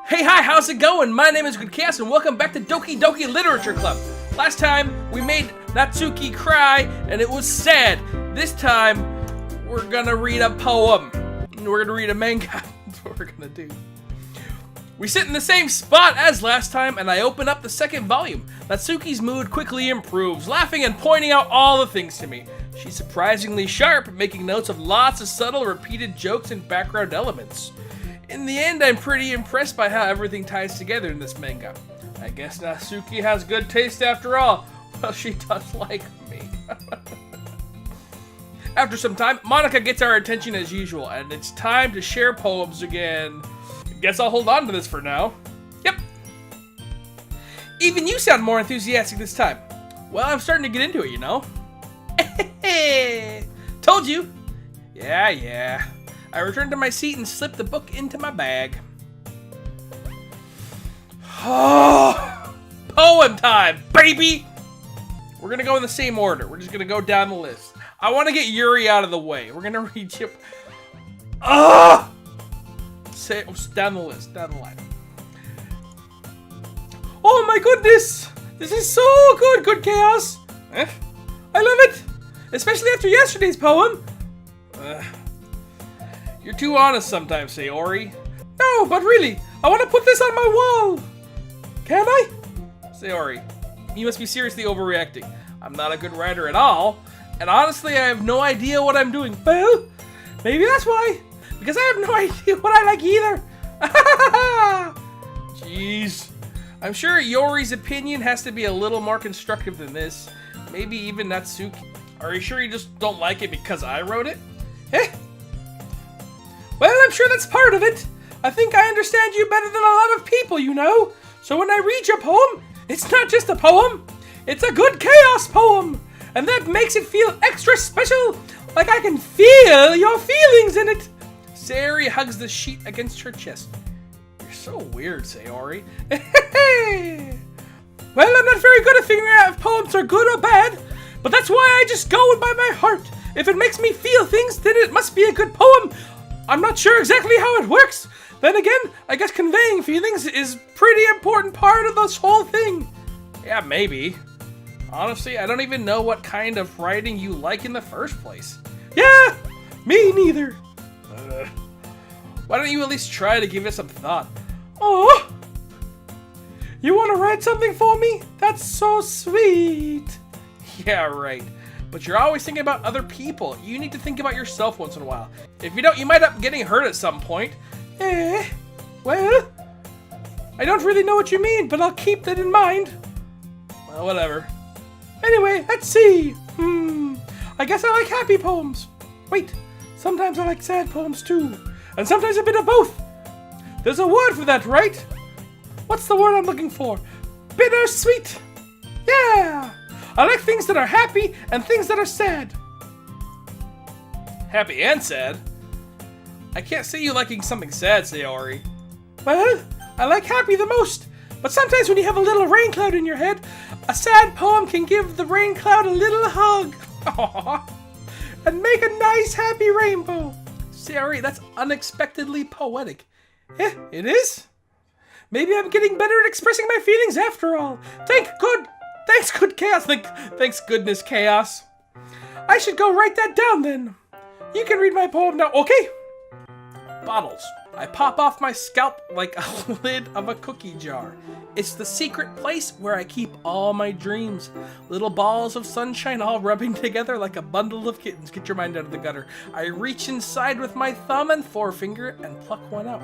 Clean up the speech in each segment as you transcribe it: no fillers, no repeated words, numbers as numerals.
Hey, hi, how's it going? My name is GoodKhaos and welcome back to Doki Doki Literature Club. Last time we made Natsuki cry and it was sad. This time we're gonna read a poem. We're gonna read a manga. That's what we're gonna do. We sit in the same spot as last time and I open up the second volume. Natsuki's mood quickly improves, laughing and pointing out all the things to me. She's surprisingly sharp, making notes of lots of subtle repeated jokes and background elements. In the end, I'm pretty impressed by how everything ties together in this manga. I guess Natsuki has good taste after all. Well, she does like me. After some time, Monika gets our attention as usual, and it's time to share poems again. Guess I'll hold on to this for now. Yep. Even you sound more enthusiastic this time. Well, I'm starting to get into it, you know? Told you. Yeah. I returned to my seat and slipped the book into my bag. Oh, poem time, baby! We're gonna go in the same order. We're just gonna go down the list. I want to get Yuri out of the way. We're gonna read Chip. Say down the list, down the line. Oh my goodness! This is so good, GoodKhaos! I love it! Especially after yesterday's poem. You're too honest sometimes, Sayori. No, but really, I want to put this on my wall. Can I? Sayori, you must be seriously overreacting. I'm not a good writer at all, and honestly, I have no idea what I'm doing. Well, maybe that's why. Because I have no idea what I like either. Jeez. I'm sure Yori's opinion has to be a little more constructive than this. Maybe even Natsuki. Are you sure you just don't like it because I wrote it? Well, I'm sure that's part of it. I think I understand you better than a lot of people, you know. So when I read your poem, it's not just a poem. It's a GoodKhaos poem. And that makes it feel extra special. Like I can feel your feelings in it. Sayori hugs the sheet against her chest. You're so weird, Sayori. Well, I'm not very good at figuring out if poems are good or bad. But that's why I just go by my heart. If it makes me feel things, then it must be a good poem. I'm not sure exactly how it works. Then again, I guess conveying feelings is pretty important part of this whole thing. Yeah, maybe. Honestly, I don't even know what kind of writing you like in the first place. Yeah, me neither. Why don't you at least try to give it some thought? Oh, you want to write something for me? That's so sweet. Yeah, right. But you're always thinking about other people. You need to think about yourself once in a while. If you don't, you might end up getting hurt at some point. Well, I don't really know what you mean, but I'll keep that in mind. Well, whatever. Anyway, let's see. I guess I like happy poems. Wait, sometimes I like sad poems too. And sometimes a bit of both. There's a word for that, right? What's the word I'm looking for? Bittersweet. Yeah. I like things that are happy and things that are sad. Happy and sad? I can't see you liking something sad, Sayori. Well, I like happy the most. But sometimes when you have a little rain cloud in your head, a sad poem can give the rain cloud a little hug. Aww. And make a nice happy rainbow. Sayori, that's unexpectedly poetic. It is? Maybe I'm getting better at expressing my feelings after all. Thanks, GoodKhaos. Thanks, goodness, Chaos. I should go write that down then. You can read my poem now, okay? Bottles. I pop off my scalp like a lid of a cookie jar. It's the secret place where I keep all my dreams. Little balls of sunshine all rubbing together like a bundle of kittens. Get your mind out of the gutter. I reach inside with my thumb and forefinger and pluck one out.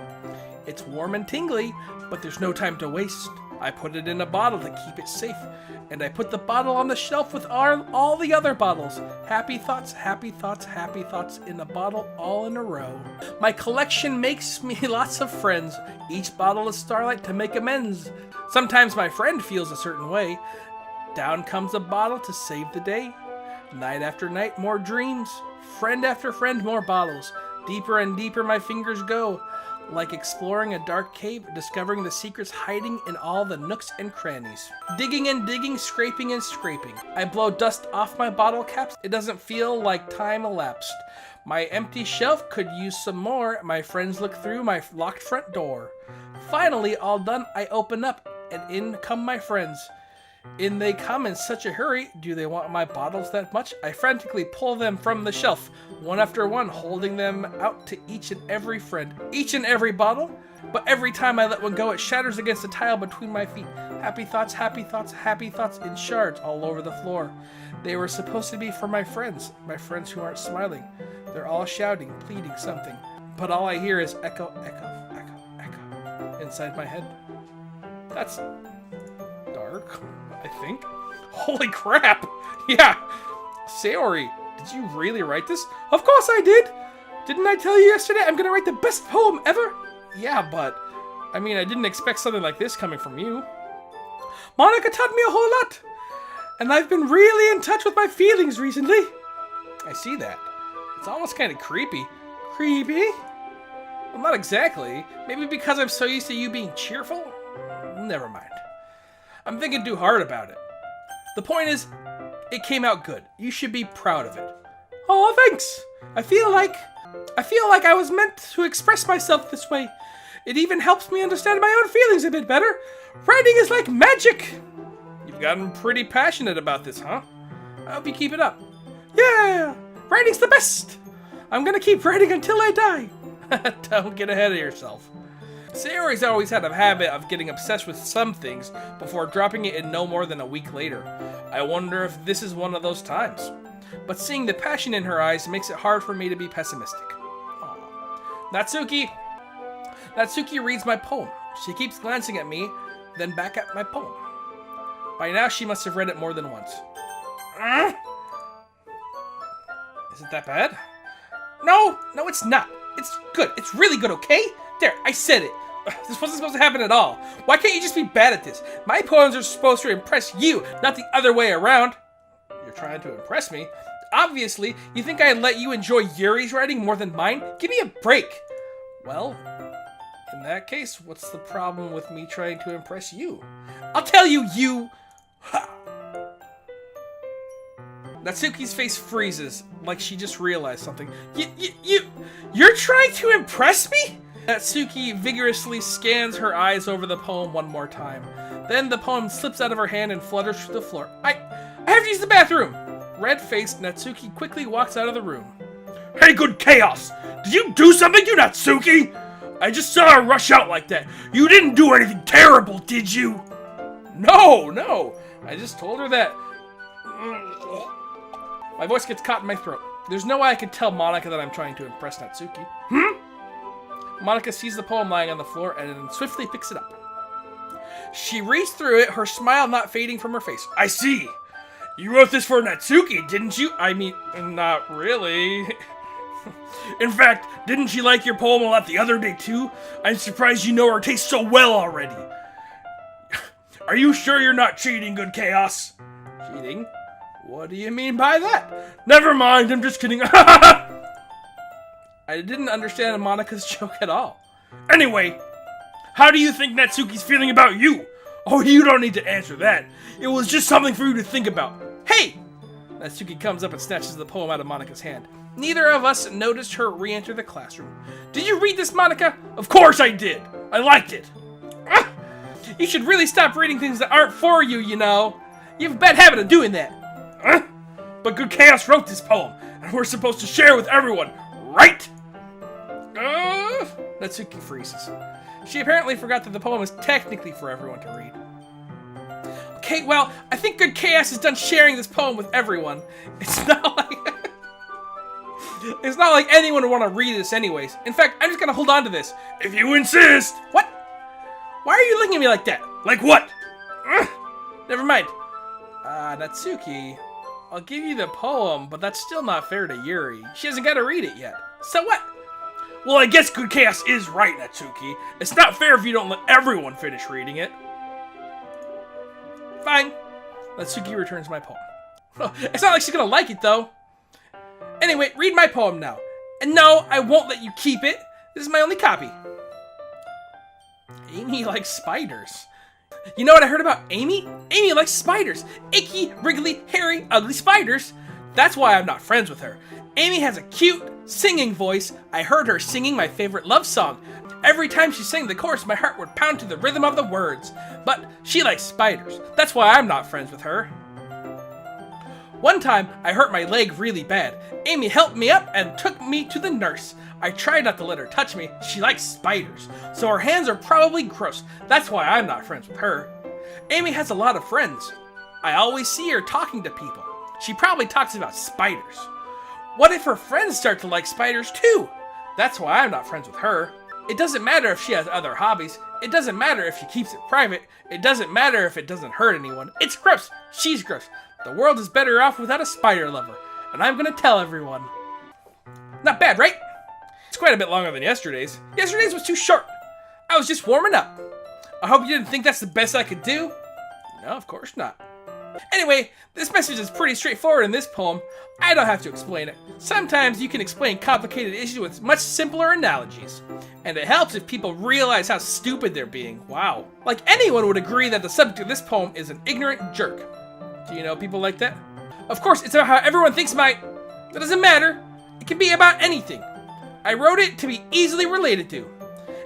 It's warm and tingly, but there's no time to waste. I put it in a bottle to keep it safe, and I put the bottle on the shelf with all the other bottles. Happy thoughts, happy thoughts, happy thoughts in a bottle all in a row. My collection makes me lots of friends. Each bottle is starlight to make amends. Sometimes my friend feels a certain way. Down comes a bottle to save the day. Night after night, more dreams. Friend after friend, more bottles. Deeper and deeper my fingers go. Like exploring a dark cave, discovering the secrets hiding in all the nooks and crannies. Digging and digging, scraping and scraping. I blow dust off my bottle caps. It doesn't feel like time elapsed. My empty shelf could use some more. My friends look through my locked front door. Finally, all done, I open up, and in come my friends. In they come in such a hurry. Do they want my bottles that much? I frantically pull them from the shelf, one after one, holding them out to each and every friend. Each and every bottle? But every time I let one go, it shatters against the tile between my feet. Happy thoughts, happy thoughts, happy thoughts in shards all over the floor. They were supposed to be for my friends who aren't smiling. They're all shouting, pleading something. But all I hear is echo, echo, echo, echo inside my head. That's dark, I think. Holy crap! Yeah! Sayori, did you really write this? Of course I did! Didn't I tell you yesterday I'm gonna write the best poem ever? Yeah, but, I mean, I didn't expect something like this coming from you. Monika taught me a whole lot, and I've been really in touch with my feelings recently. I see that. It's almost kind of creepy. Creepy? Well, not exactly. Maybe because I'm so used to you being cheerful? Never mind. I'm thinking too hard about it. The point is, it came out good. You should be proud of it. Oh, thanks. I feel like I was meant to express myself this way. It even helps me understand my own feelings a bit better. Writing is like magic. You've gotten pretty passionate about this, huh? I hope you keep it up. Yeah, writing's the best. I'm gonna keep writing until I die. Don't get ahead of yourself. Sayori's always had a habit of getting obsessed with some things before dropping it in no more than a week later. I wonder if this is one of those times. But seeing the passion in her eyes makes it hard for me to be pessimistic. Aww. Natsuki reads my poem. She keeps glancing at me, then back at my poem. By now, she must have read it more than once. Is it that bad? No, it's not. It's good. It's really good, okay? There, I said it. This wasn't supposed to happen at all. Why can't you just be bad at this? My poems are supposed to impress you, not the other way around. You're trying to impress me. Obviously, you think I'd let you enjoy Yuri's writing more than mine? Give me a break. Well, in that case, what's the problem with me trying to impress you? I'll tell you, you... Ha! Natsuki's face freezes, like she just realized something. You're trying to impress me? Natsuki vigorously scans her eyes over the poem one more time. Then the poem slips out of her hand and flutters through the floor. I have to use the bathroom! Red-faced, Natsuki quickly walks out of the room. Hey, GoodKhaos! Did you do something, you Natsuki? I just saw her rush out like that. You didn't do anything terrible, did you? No. I just told her that... My voice gets caught in my throat. There's no way I could tell Monika that I'm trying to impress Natsuki. Monika sees the poem lying on the floor and then swiftly picks it up. She reads through it, her smile not fading from her face. I see. You wrote this for Natsuki, didn't you? I mean, not really. In fact, didn't she like your poem a lot the other day too? I'm surprised you know her taste so well already. Are you sure you're not cheating, GoodKhaos? Cheating? What do you mean by that? Never mind, I'm just kidding. I didn't understand Monika's joke at all. Anyway, how do you think Natsuki's feeling about you? Oh, you don't need to answer that. It was just something for you to think about. Hey! Natsuki comes up and snatches the poem out of Monika's hand. Neither of us noticed her re-enter the classroom. Did you read this, Monika? Of course I did. I liked it. You should really stop reading things that aren't for you, you know. You have a bad habit of doing that. But GoodKhaos wrote this poem, and we're supposed to share with everyone, right? Natsuki freezes. She apparently forgot that the poem is technically for everyone to read. Okay, well, I think GoodKhaos is done sharing this poem with everyone. It's not like anyone would want to read this anyways. In fact, I'm just gonna hold on to this. If you insist. What? Why are you looking at me like that? Like what? Never mind. Natsuki, I'll give you the poem, but that's still not fair to Yuri. She hasn't got to read it yet. So what? Well, I guess GoodKhaos is right, Natsuki. It's not fair if you don't let everyone finish reading it. Fine. Natsuki returns my poem. It's not like she's gonna like it, though. Anyway, read my poem now. And no, I won't let you keep it. This is my only copy. Amy likes spiders. You know what I heard about Amy? Amy likes spiders. Icky, wriggly, hairy, ugly spiders. That's why I'm not friends with her. Amy has a cute, singing voice, I heard her singing my favorite love song. Every time she sang the chorus, my heart would pound to the rhythm of the words. But she likes spiders. That's why I'm not friends with her. One time, I hurt my leg really bad. Amy helped me up and took me to the nurse. I tried not to let her touch me. She likes spiders, so her hands are probably gross. That's why I'm not friends with her. Amy has a lot of friends. I always see her talking to people. She probably talks about spiders. What if her friends start to like spiders too? That's why I'm not friends with her. It doesn't matter if she has other hobbies. It doesn't matter if she keeps it private. It doesn't matter if it doesn't hurt anyone. It's gross. She's gross. The world is better off without a spider lover. And I'm gonna tell everyone. Not bad, right? It's quite a bit longer than yesterday's. Yesterday's was too short. I was just warming up. I hope you didn't think that's the best I could do. No, of course not. Anyway, this message is pretty straightforward in this poem. I don't have to explain it. Sometimes you can explain complicated issues with much simpler analogies. And it helps if people realize how stupid they're being. Wow. Like anyone would agree that the subject of this poem is an ignorant jerk. Do you know people like that? Of course, it's about how everyone thinks That doesn't matter. It can be about anything. I wrote it to be easily related to.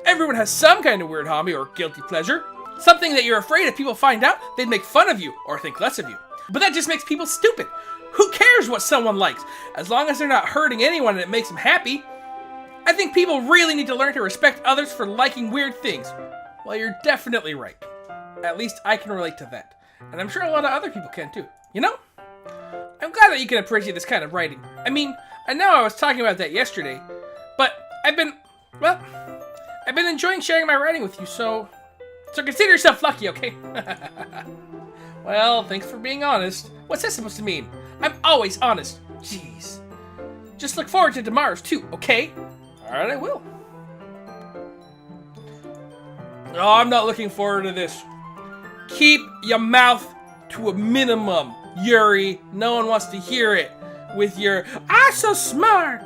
Everyone has some kind of weird hobby or guilty pleasure. Something that you're afraid if people find out, they'd make fun of you or think less of you. But that just makes people stupid. Who cares what someone likes? As long as they're not hurting anyone and it makes them happy. I think people really need to learn to respect others for liking weird things. Well, you're definitely right. At least I can relate to that. And I'm sure a lot of other people can too. You know? I'm glad that you can appreciate this kind of writing. I mean, I know I was talking about that yesterday, but I've been enjoying sharing my writing with you, so consider yourself lucky, okay? Well, thanks for being honest. What's that supposed to mean? I'm always honest. Jeez. Just look forward to tomorrow's too, okay? Alright, I will. Oh, I'm not looking forward to this. Keep your mouth to a minimum, Yuri. No one wants to hear it with your, so smart.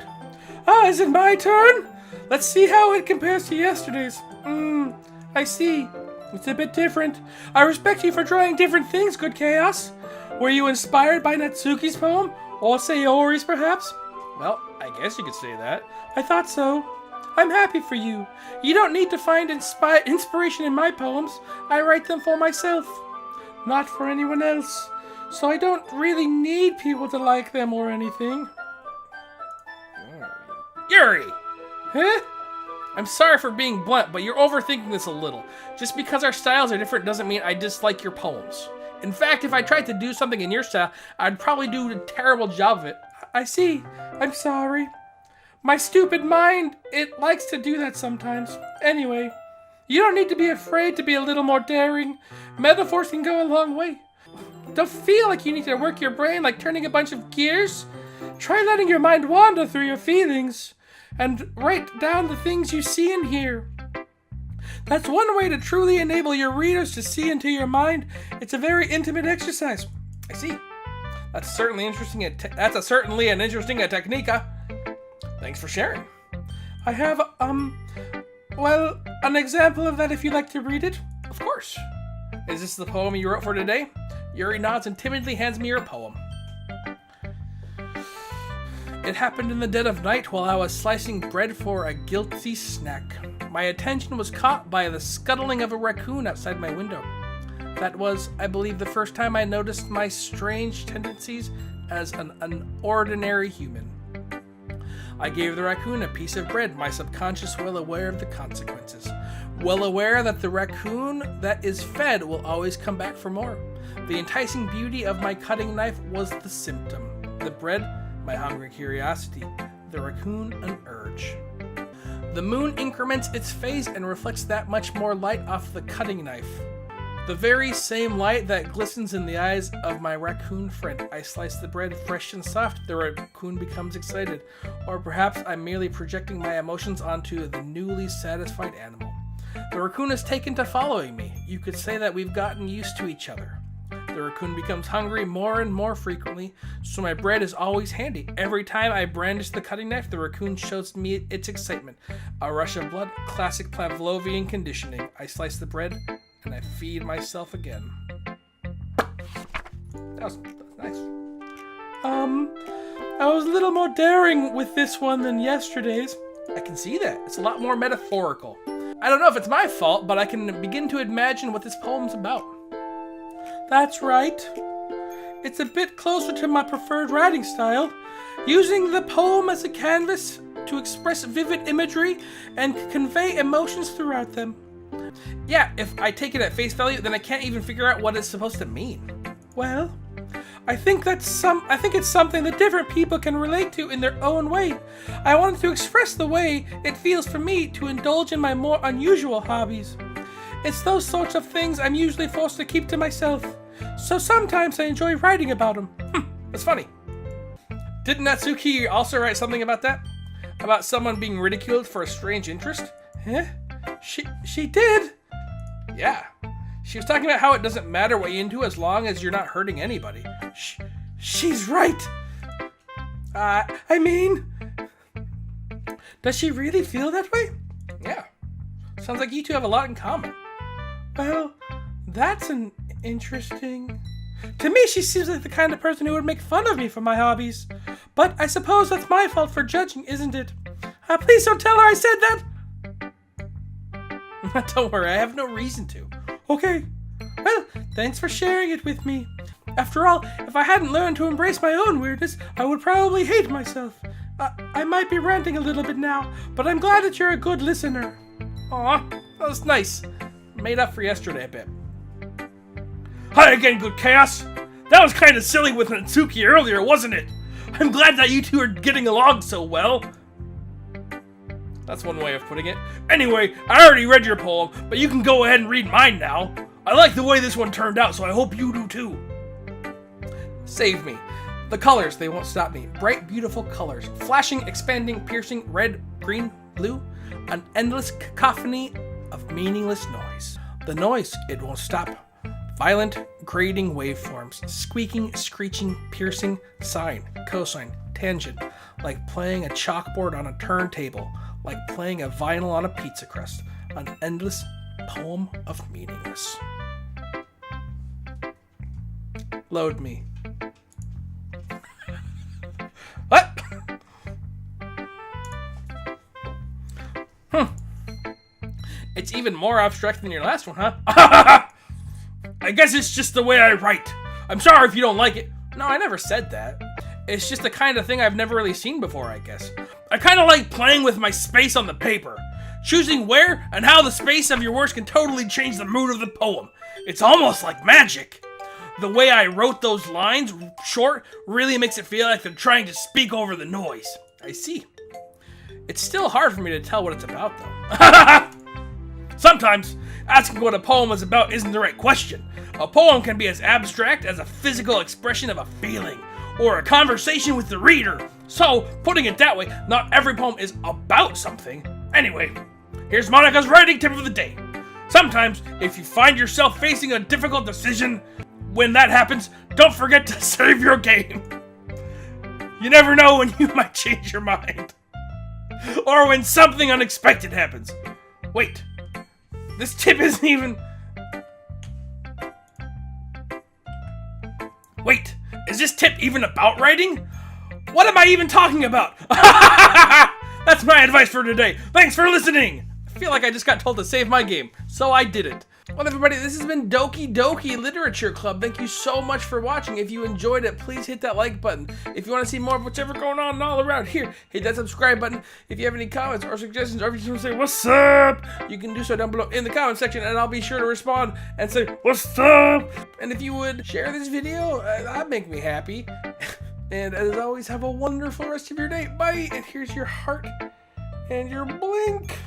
Is it my turn? Let's see how it compares to yesterday's. I see. It's a bit different. I respect you for drawing different things, GoodKhaos. Were you inspired by Natsuki's poem? Or Sayori's, perhaps? Well, I guess you could say that. I thought so. I'm happy for you. You don't need to find inspiration in my poems. I write them for myself, not for anyone else. So I don't really need people to like them or anything. Yuri! Huh? I'm sorry for being blunt, but you're overthinking this a little. Just because our styles are different doesn't mean I dislike your poems. In fact, if I tried to do something in your style, I'd probably do a terrible job of it. I see. I'm sorry. My stupid mind, it likes to do that sometimes. Anyway, you don't need to be afraid to be a little more daring. Metaphors can go a long way. Don't feel like you need to work your brain like turning a bunch of gears. Try letting your mind wander through your feelings and write down the things you see and hear. That's one way to truly enable your readers to see into your mind. It's a very intimate exercise. I see. That's certainly interesting. That's certainly an interesting technique. Thanks for sharing. I have, an example of that if you'd like to read it. Of course. Is this the poem you wrote for today? Yuri nods and timidly hands me your poem. It happened in the dead of night while I was slicing bread for a guilty snack. My attention was caught by the scuttling of a raccoon outside my window. That was, I believe, the first time I noticed my strange tendencies as an ordinary human. I gave the raccoon a piece of bread, my subconscious well aware of the consequences. Well aware that the raccoon that is fed will always come back for more. The enticing beauty of my cutting knife was the symptom. The bread, my hungry curiosity. The raccoon, an urge. The moon increments its phase and reflects that much more light off the cutting knife. The very same light that glistens in the eyes of my raccoon friend. I slice the bread fresh and soft. The raccoon becomes excited. Or perhaps I'm merely projecting my emotions onto the newly satisfied animal. The raccoon is taken to following me. You could say that we've gotten used to each other. The raccoon becomes hungry more and more frequently, so my bread is always handy. Every time I brandish the cutting knife, the raccoon shows me its excitement. A rush of blood, classic Pavlovian conditioning. I slice the bread, and I feed myself again. That was nice. I was a little more daring with this one than yesterday's. I can see that. It's a lot more metaphorical. I don't know if it's my fault, but I can begin to imagine what this poem's about. That's right. It's a bit closer to my preferred writing style, using the poem as a canvas to express vivid imagery and convey emotions throughout them. Yeah, if I take it at face value, then I can't even figure out what it's supposed to mean. Well, I think it's something that different people can relate to in their own way. I wanted to express the way it feels for me to indulge in my more unusual hobbies. It's those sorts of things I'm usually forced to keep to myself, so sometimes I enjoy writing about them. That's funny. Didn't Natsuki also write something about that? About someone being ridiculed for a strange interest? Huh? She did? Yeah. She was talking about how it doesn't matter what you're into as long as you're not hurting anybody. She's right. I mean, does she really feel that way? Yeah. Sounds like you two have a lot in common. Well, that's an interesting... To me, she seems like the kind of person who would make fun of me for my hobbies. But I suppose that's my fault for judging, isn't it? Please don't tell her I said that. Don't worry, I have no reason to. Okay. Well, thanks for sharing it with me. After all, if I hadn't learned to embrace my own weirdness, I would probably hate myself. I might be ranting a little bit now, but I'm glad that you're a good listener. Aw, that was nice. Made up for yesterday a bit. Hi again, GoodKhaos. That was kind of silly with Natsuki earlier, wasn't it? I'm glad that you two are getting along so well. That's one way of putting it. Anyway, I already read your poem, but you can go ahead and read mine now. I like the way this one turned out, so I hope you do too. Save me. The colors, they won't stop me. Bright, beautiful colors. Flashing, expanding, piercing, red, green, blue. An endless cacophony of meaningless noise. The noise, it won't stop. Violent, grating waveforms. Squeaking, screeching, piercing, sine, cosine, tangent. Like playing a chalkboard on a turntable. Like playing a vinyl on a pizza crust. An endless poem of meaningless. Load me. What? It's even more abstract than your last one, huh? I guess it's just the way I write. I'm sorry if you don't like it. No, I never said that. It's just the kind of thing I've never really seen before, I guess. I kind of like playing with my space on the paper. Choosing where and how the space of your words can totally change the mood of the poem. It's almost like magic. The way I wrote those lines short really makes it feel like they're trying to speak over the noise. I see. It's still hard for me to tell what it's about, though. Sometimes, asking what a poem is about isn't the right question. A poem can be as abstract as a physical expression of a feeling, or a conversation with the reader. So, putting it that way, not every poem is about something. Anyway, here's Monika's writing tip of the day. Sometimes, if you find yourself facing a difficult decision, when that happens, don't forget to save your game. You never know when you might change your mind. Or when something unexpected happens. Wait, this tip isn't even... Wait, is this tip even about writing? What am I even talking about? That's my advice for today. Thanks for listening. I feel like I just got told to save my game, so I didn't. Well, everybody, this has been Doki Doki Literature Club. Thank you so much for watching. If you enjoyed it, please hit that like button. If you want to see more of whatever going on all around here, hit that subscribe button. If you have any comments or suggestions, or if you just want to say what's up, you can do so down below in the comment section, and I'll be sure to respond and say what's up. And if you would share this video, that'd make me happy. And as always, have a wonderful rest of your day. Bye. And here's your heart and your blink.